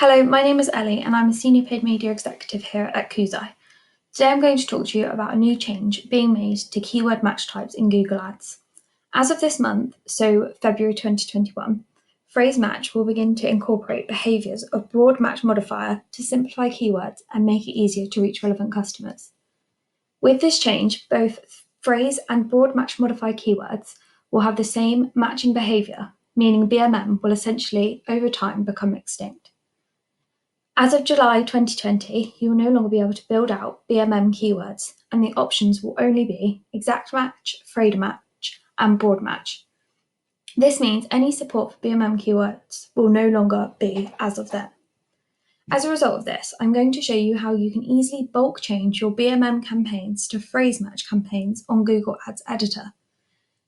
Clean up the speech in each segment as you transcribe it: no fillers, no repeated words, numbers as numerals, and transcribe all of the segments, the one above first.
Hello, my name is Ellie and I'm a Senior Paid Media Executive here at Koozai. Today I'm going to talk to you about a new change being made to keyword match types in Google Ads. As of this month, so February 2021, phrase match will begin to incorporate behaviours of broad match modifier to simplify keywords and make it easier to reach relevant customers. With this change, both phrase and broad match modifier keywords will have the same matching behaviour, meaning BMM will essentially, over time, become extinct. As of July 2020, you will no longer be able to build out BMM keywords, and the options will only be exact match, phrase match, and broad match. This means any support for BMM keywords will no longer be as of then. As a result of this, I'm going to show you how you can easily bulk change your BMM campaigns to phrase match campaigns on Google Ads Editor.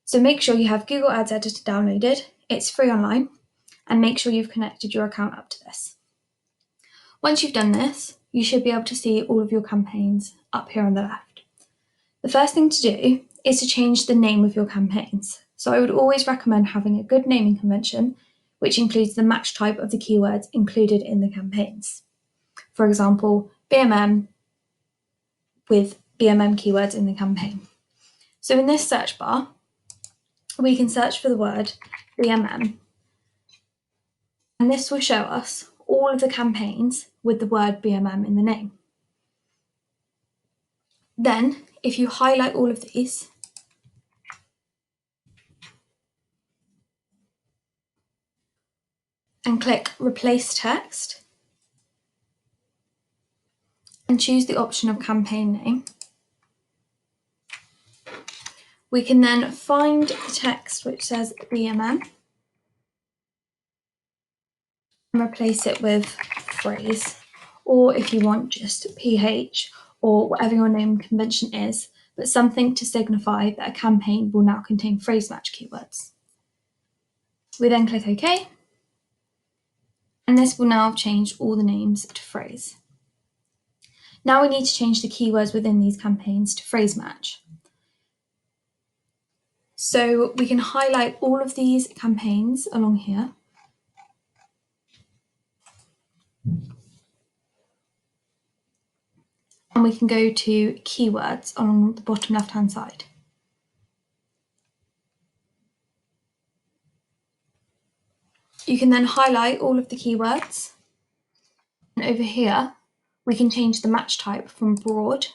So make sure you have Google Ads Editor downloaded, it's free online, and make sure you've connected your account up to this. Once you've done this, you should be able to see all of your campaigns up here on the left. The first thing to do is to change the name of your campaigns. So I would always recommend having a good naming convention, which includes the match type of the keywords included in the campaigns. For example, BMM with BMM keywords in the campaign. So in this search bar, we can search for the word BMM, and this will show us all of the campaigns with the word BMM in the name. Then, if you highlight all of these, and click Replace Text, and choose the option of campaign name, we can then find the text which says BMM and replace it with phrase, or if you want, just PH or whatever your name convention is, but something to signify that a campaign will now contain phrase match keywords. We then click OK, and this will now change all the names to phrase. Now we need to change the keywords within these campaigns to phrase match. So we can highlight all of these campaigns along here. And we can go to keywords along the bottom left-hand side. You can then highlight all of the keywords. And over here, we can change the match type from broad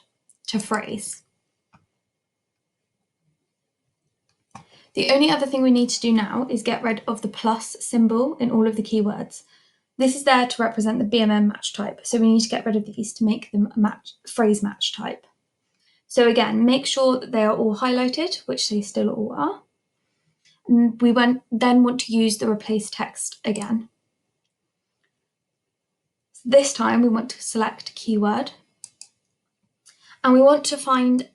to phrase. The only other thing we need to do now is get rid of the plus symbol in all of the keywords. This is there to represent the BMM match type, so we need to get rid of these to make them a phrase match type. So again, make sure that they are all highlighted, which they still all are. And we then want to use the replace text again. This time we want to select keyword, and we want to find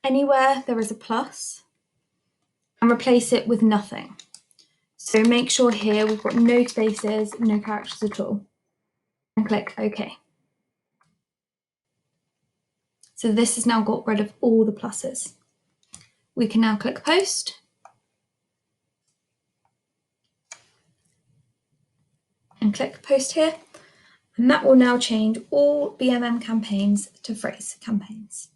anywhere there is a plus and replace it with nothing. So make sure here we've got no spaces, no characters at all, and click OK. So this has now got rid of all the pluses. We can now click Post. And click Post here, and that will now change all BMM campaigns to phrase campaigns.